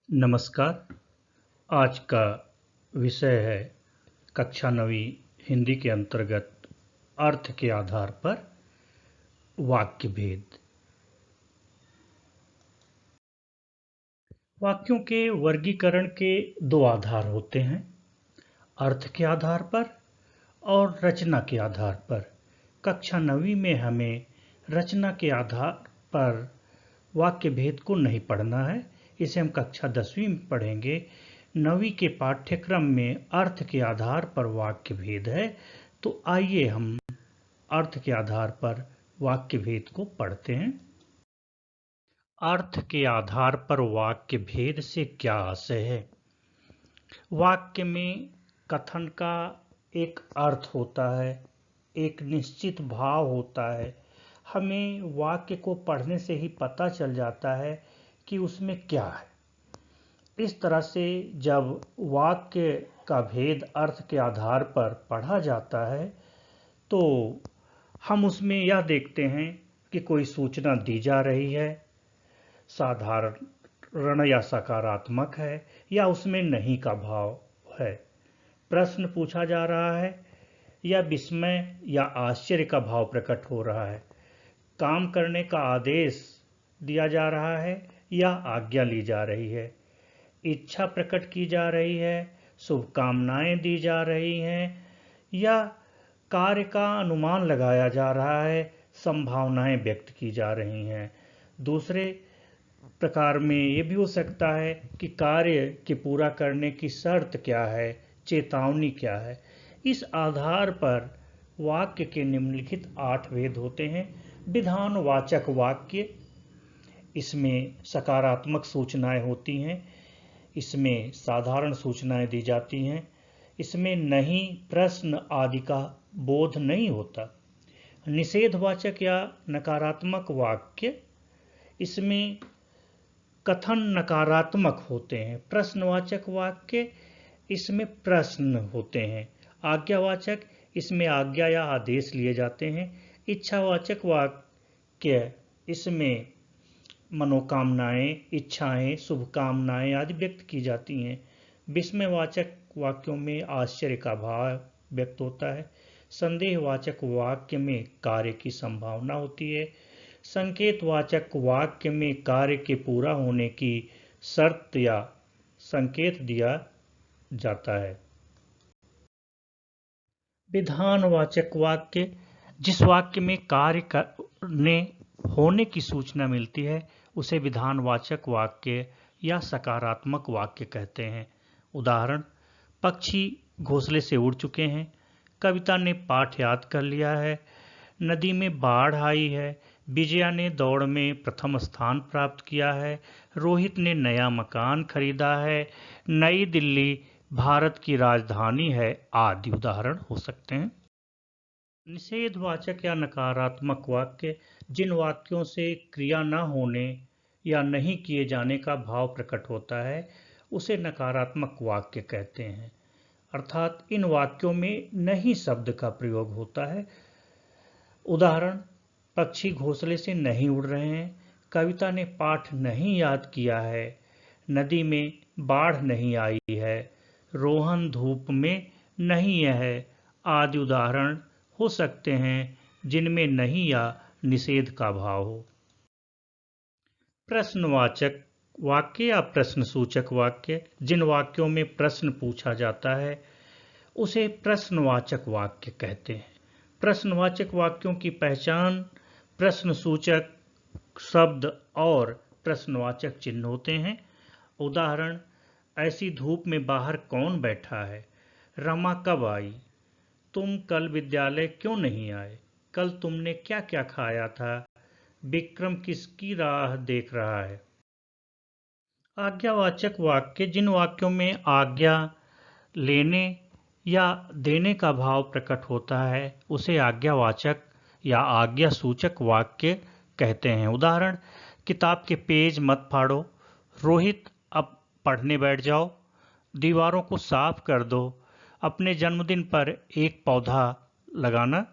नमस्कार। आज का विषय है कक्षा 9वीं हिंदी के अंतर्गत अर्थ के आधार पर वाक्य भेद। वाक्यों के वर्गीकरण के दो आधार होते हैं, अर्थ के आधार पर और रचना के आधार पर। कक्षा 9वीं में हमें रचना के आधार पर वाक्य भेद को नहीं पढ़ना है, इसे हम कक्षा 10वीं में पढ़ेंगे। 9वीं के पाठ्यक्रम में अर्थ के आधार पर वाक्य भेद है, तो आइए हम अर्थ के आधार पर वाक्य भेद को पढ़ते हैं। अर्थ के आधार पर वाक्य भेद से क्या आशय है? वाक्य में कथन का एक अर्थ होता है, एक निश्चित भाव होता है। हमें वाक्य को पढ़ने से ही पता चल जाता है कि उसमें क्या है। इस तरह से जब वाक्य का भेद अर्थ के आधार पर पढ़ा जाता है तो हम उसमें यह देखते हैं कि कोई सूचना दी जा रही है, साधारण या सकारात्मक है, या उसमें नहीं का भाव है, प्रश्न पूछा जा रहा है या विस्मय या आश्चर्य का भाव प्रकट हो रहा है, काम करने का आदेश दिया जा रहा है या आज्ञा ली जा रही है, इच्छा प्रकट की जा रही है, शुभकामनाएं दी जा रही हैं, या कार्य का अनुमान लगाया जा रहा है, संभावनाएं व्यक्त की जा रही हैं। दूसरे प्रकार में ये भी हो सकता है कि कार्य के पूरा करने की शर्त क्या है, चेतावनी क्या है। इस आधार पर वाक्य के निम्नलिखित 8 भेद होते हैं। विधानवाचक वाक्य, इसमें सकारात्मक सूचनाएं होती हैं, इसमें साधारण सूचनाएं दी जाती हैं, इसमें नहीं, प्रश्न आदि का बोध नहीं होता। निषेधवाचक या नकारात्मक वाक्य, इसमें कथन नकारात्मक होते हैं। प्रश्नवाचक वाक्य, इसमें प्रश्न होते हैं। आज्ञावाचक, इसमें आज्ञा या आदेश लिए जाते हैं। इच्छावाचक वाक्य, इसमें मनोकामनाएं, इच्छाएं, शुभकामनाएं आदि व्यक्त की जाती हैं। विस्मयवाचक वाक्यों में आश्चर्य का भाव व्यक्त होता है। संदेहवाचक वाक्य में कार्य की संभावना होती है। संकेतवाचक वाक्य में कार्य के पूरा होने की शर्त या संकेत दिया जाता है। विधानवाचक वाक्य, जिस वाक्य में कार्य करने होने की सूचना मिलती है उसे विधानवाचक वाक्य या सकारात्मक वाक्य कहते हैं। उदाहरण, पक्षी घोंसले से उड़ चुके हैं, कविता ने पाठ याद कर लिया है, नदी में बाढ़ आई है, विजया ने दौड़ में प्रथम स्थान प्राप्त किया है, रोहित ने नया मकान खरीदा है, नई दिल्ली भारत की राजधानी है आदि उदाहरण हो सकते हैं। निषेधवाचक या नकारात्मक वाक्य, जिन वाक्यों से क्रिया न होने या नहीं किए जाने का भाव प्रकट होता है उसे नकारात्मक वाक्य कहते हैं। अर्थात इन वाक्यों में नहीं शब्द का प्रयोग होता है। उदाहरण, पक्षी घोंसले से नहीं उड़ रहे हैं, कविता ने पाठ नहीं याद किया है, नदी में बाढ़ नहीं आई है, रोहन धूप में नहीं है आदि उदाहरण हो सकते हैं जिनमें नहीं या निषेध का भाव हो। प्रश्नवाचक वाक्य या प्रश्नसूचक वाक्य, जिन वाक्यों में प्रश्न पूछा जाता है उसे प्रश्नवाचक वाक्य कहते हैं। प्रश्नवाचक वाक्यों की पहचान प्रश्नसूचक शब्द और प्रश्नवाचक चिन्ह होते हैं। उदाहरण, ऐसी धूप में बाहर कौन बैठा है, रमा कब आई, तुम कल विद्यालय क्यों नहीं आए, कल तुमने क्या क्या खाया था, विक्रम किसकी राह देख रहा है। आज्ञावाचक वाक्य, जिन वाक्यों में आज्ञा लेने या देने का भाव प्रकट होता है उसे आज्ञावाचक या आज्ञा सूचक वाक्य कहते हैं। उदाहरण, किताब के पेज मत फाड़ो, रोहित अब पढ़ने बैठ जाओ, दीवारों को साफ कर दो, अपने जन्मदिन पर एक पौधा लगाना,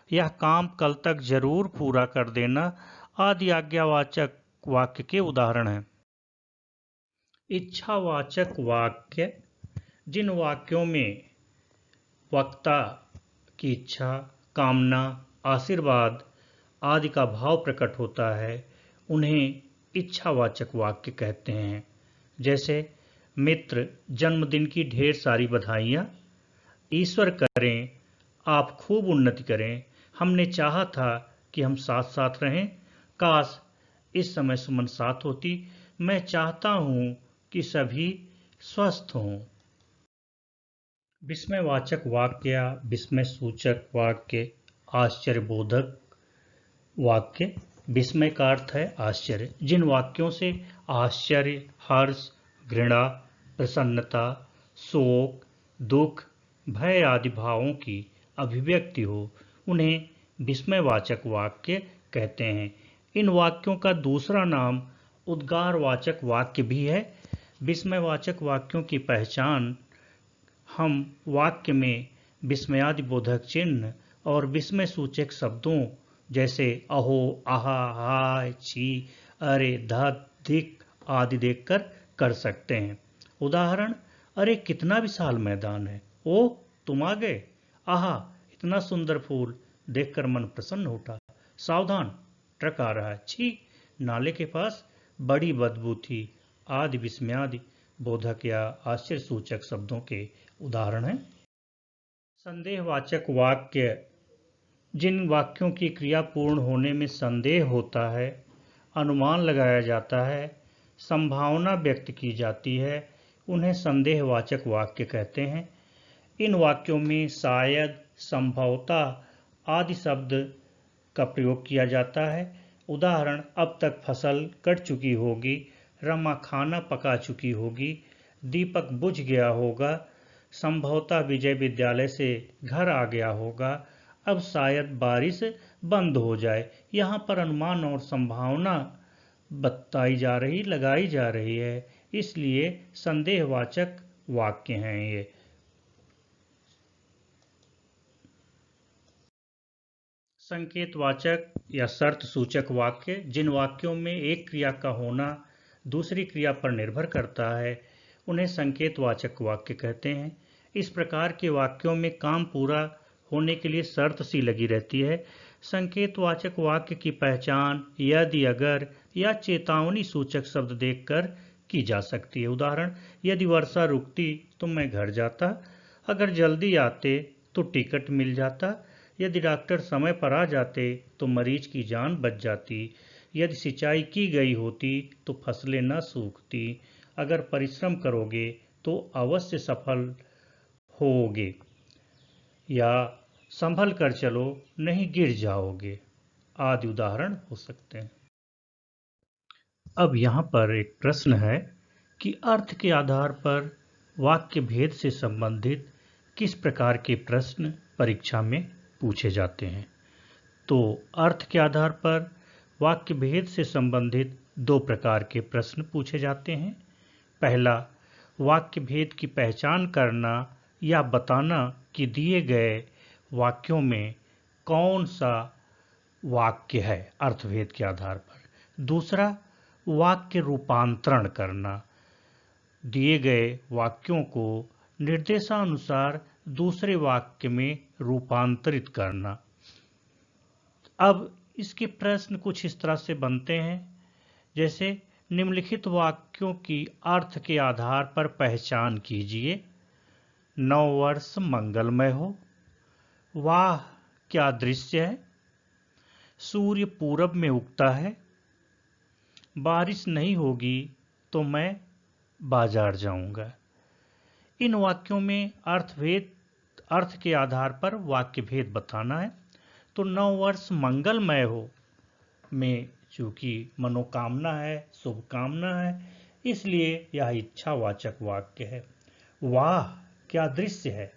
यह काम कल तक जरूर पूरा कर देना आदि आज्ञावाचक वाक्य के उदाहरण हैं। इच्छावाचक वाक्य जिन वाक्यों में वक्ता की इच्छा, कामना, आशीर्वाद आदि का भाव प्रकट होता है उन्हें इच्छावाचक वाक्य कहते हैं। जैसे मित्र, जन्मदिन की ढेर सारी बधाइयाँ। ईश्वर करें आप खूब उन्नति करें, हमने चाहा था कि हम साथ साथ रहें, काश इस समय सुमन साथ होती, मैं चाहता हूँ कि सभी स्वस्थ हों। विस्मयवाचक वाक्य या विस्मय सूचक वाक्य, आश्चर्यबोधक वाक्य। विस्मय का अर्थ है आश्चर्य। जिन वाक्यों से आश्चर्य, हर्ष, घृणा, प्रसन्नता, शोक, दुख, भय आदि भावों की अभिव्यक्ति हो उन्हें विस्मयवाचक वाक्य कहते हैं। इन वाक्यों का दूसरा नाम उद्गारवाचक वाक्य भी है। विस्मयवाचक वाक्यों की पहचान हम वाक्य में विस्मयादिबोधक चिन्ह और विस्मय सूचक शब्दों जैसे अहो, आहा, हाय, छी, अरे, धत, धिक आदि देखकर कर सकते हैं। उदाहरण, अरे कितना विशाल मैदान है, ओ तुम आ गए, आहा इतना सुंदर फूल देखकर मन प्रसन्न उठा, सावधान ट्रक आ रहा है, छी नाले के पास बड़ी बदबू थी आदि विस्मयादि बोधक या आश्चर्य सूचक शब्दों के उदाहरण हैं। संदेहवाचक वाक्य जिन वाक्यों की क्रिया पूर्ण होने में संदेह होता है, अनुमान लगाया जाता है, संभावना व्यक्त की जाती है, उन्हें संदेहवाचक वाक्य कहते हैं। इन वाक्यों में शायद, संभवतः आदि शब्द का प्रयोग किया जाता है। उदाहरण, अब तक फसल कट चुकी होगी, रमा खाना पका चुकी होगी, दीपक बुझ गया होगा, संभवतः विजय विद्यालय से घर आ गया होगा, अब शायद बारिश बंद हो जाए। यहाँ पर अनुमान और संभावना लगाई जा रही है, इसलिए संदेहवाचक वाक्य हैं ये। संकेतवाचक या शर्त सूचक वाक्य जिन वाक्यों में एक क्रिया का होना दूसरी क्रिया पर निर्भर करता है उन्हें संकेतवाचक वाक्य कहते हैं। इस प्रकार के वाक्यों में काम पूरा होने के लिए शर्त सी लगी रहती है। संकेतवाचक वाक्य की पहचान यदि, अगर या चेतावनी सूचक शब्द देखकर की जा सकती है। उदाहरण, यदि वर्षा रुकती तो मैं घर जाता, अगर जल्दी आते तो टिकट मिल जाता, यदि डॉक्टर समय पर आ जाते तो मरीज की जान बच जाती, यदि सिंचाई की गई होती तो फसलें न सूखती, अगर परिश्रम करोगे तो अवश्य सफल होगे, या संभल कर चलो नहीं गिर जाओगे आदि उदाहरण हो सकते हैं। अब यहाँ पर एक प्रश्न है कि अर्थ के आधार पर वाक्य भेद से संबंधित किस प्रकार के प्रश्न परीक्षा में पूछे जाते हैं। तो अर्थ के आधार पर वाक्य भेद से संबंधित दो प्रकार के प्रश्न पूछे जाते हैं। पहला, वाक्य भेद की पहचान करना या बताना कि दिए गए वाक्यों में कौन सा वाक्य है अर्थभेद के आधार पर। दूसरा, वाक्य रूपांतरण करना, दिए गए वाक्यों को निर्देशानुसार दूसरे वाक्य में रूपांतरित करना। अब इसके प्रश्न कुछ इस तरह से बनते हैं, जैसे निम्नलिखित वाक्यों की अर्थ के आधार पर पहचान कीजिए। नव वर्ष मंगलमय हो, वाह क्या दृश्य है, सूर्य पूरब में उगता है, बारिश नहीं होगी तो मैं बाजार जाऊंगा। इन वाक्यों में अर्थ के आधार पर वाक्य भेद बताना है। तो नव वर्ष मंगलमय हो में चूंकि मनोकामना है, शुभकामना है, इसलिए यह इच्छावाचक वाक्य है। वाह क्या दृश्य है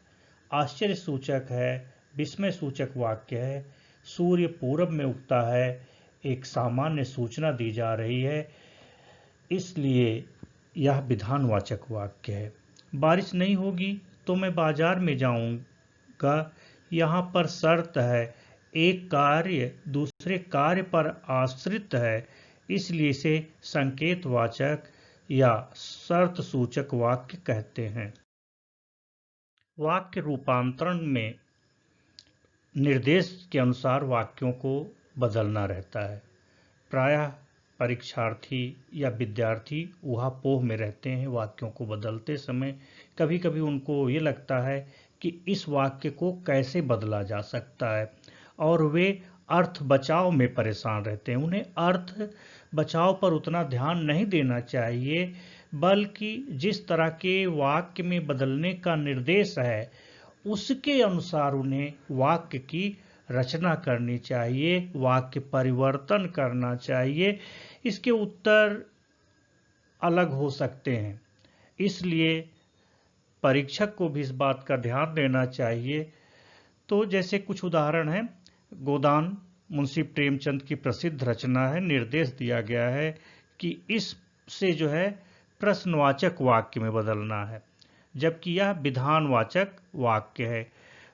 आश्चर्य सूचक है, विस्मय सूचक वाक्य है। सूर्य पूरब में उगता है, एक सामान्य सूचना दी जा रही है, इसलिए यह विधानवाचक वाक्य है। बारिश नहीं होगी तो मैं बाजार में जाऊंगा, यहाँ पर शर्त है, एक कार्य दूसरे कार्य पर आश्रित है, इसलिए इसे संकेतवाचक या शर्त सूचक वाक्य कहते हैं। वाक्य रूपांतरण में निर्देश के अनुसार वाक्यों को बदलना रहता है। प्रायः परीक्षार्थी या विद्यार्थी ऊहापोह में रहते हैं वाक्यों को बदलते समय। कभी कभी उनको ये लगता है कि इस वाक्य को कैसे बदला जा सकता है और वे अर्थ बचाव में परेशान रहते हैं। उन्हें अर्थ बचाव पर उतना ध्यान नहीं देना चाहिए, बल्कि जिस तरह के वाक्य में बदलने का निर्देश है उसके अनुसार उन्हें वाक्य की रचना करनी चाहिए, वाक्य परिवर्तन करना चाहिए। इसके उत्तर अलग हो सकते हैं, इसलिए परीक्षक को भी इस बात का ध्यान देना चाहिए। तो जैसे कुछ उदाहरण हैं, गोदान मुंशी प्रेमचंद की प्रसिद्ध रचना है। निर्देश दिया गया है कि इससे जो है प्रश्नवाचक वाक्य में बदलना है, जबकि यह विधानवाचक वाक्य है।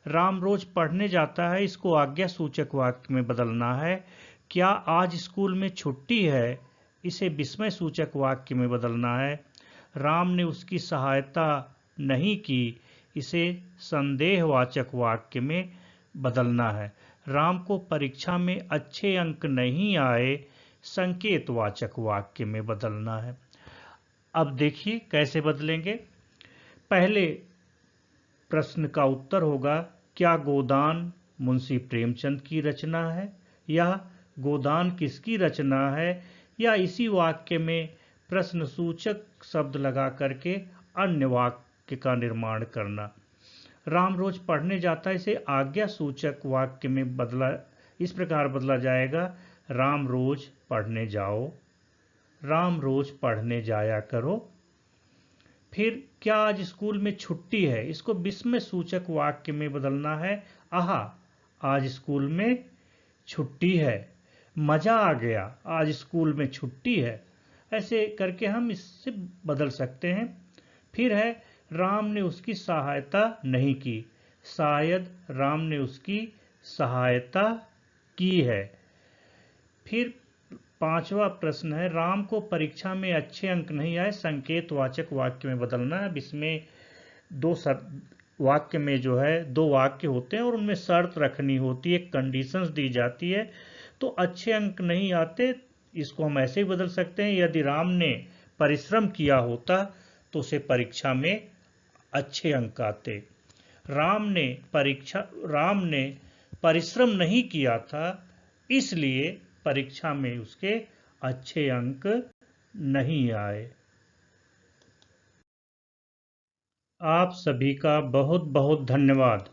राम रोज पढ़ने जाता है, इसको आज्ञा सूचक वाक्य में बदलना है। क्या आज स्कूल में छुट्टी है, इसे विस्मय सूचक वाक्य में बदलना है। राम ने उसकी सहायता नहीं की, इसे संदेहवाचक वाक्य में बदलना है। राम को परीक्षा में अच्छे अंक नहीं आए, संकेतवाचक वाक्य में बदलना है। अब देखिए कैसे बदलेंगे। पहले प्रश्न का उत्तर होगा, क्या गोदान मुंशी प्रेमचंद की रचना है, या गोदान किसकी रचना है, या इसी वाक्य में प्रश्न सूचक शब्द लगा करके अन्य वाक्य का निर्माण करना। राम रोज पढ़ने जाता है, इसे आज्ञा सूचक वाक्य में बदला, इस प्रकार बदला जाएगा, राम रोज पढ़ने जाओ, राम रोज पढ़ने जाया करो। फिर क्या आज स्कूल में छुट्टी है, इसको विस्मय सूचक वाक्य में बदलना है। आहा, आज स्कूल में छुट्टी है, मजा आ गया, आज स्कूल में छुट्टी है। ऐसे करके हम इससे बदल सकते हैं। फिर है, राम ने उसकी सहायता नहीं की, शायद राम ने उसकी सहायता की है। फिर पांचवा प्रश्न है, राम को परीक्षा में अच्छे अंक नहीं आए, संकेतवाचक वाक्य में बदलना है। इसमें वाक्य में जो है दो वाक्य होते हैं और उनमें शर्त रखनी होती है, कंडीशंस दी जाती है। तो अच्छे अंक नहीं आते, इसको हम ऐसे ही बदल सकते हैं, यदि राम ने परिश्रम किया होता तो उसे परीक्षा में अच्छे अंक आते। राम ने परिश्रम नहीं किया था, इसलिए परीक्षा में उसके अच्छे अंक नहीं आए। आप सभी का बहुत बहुत धन्यवाद।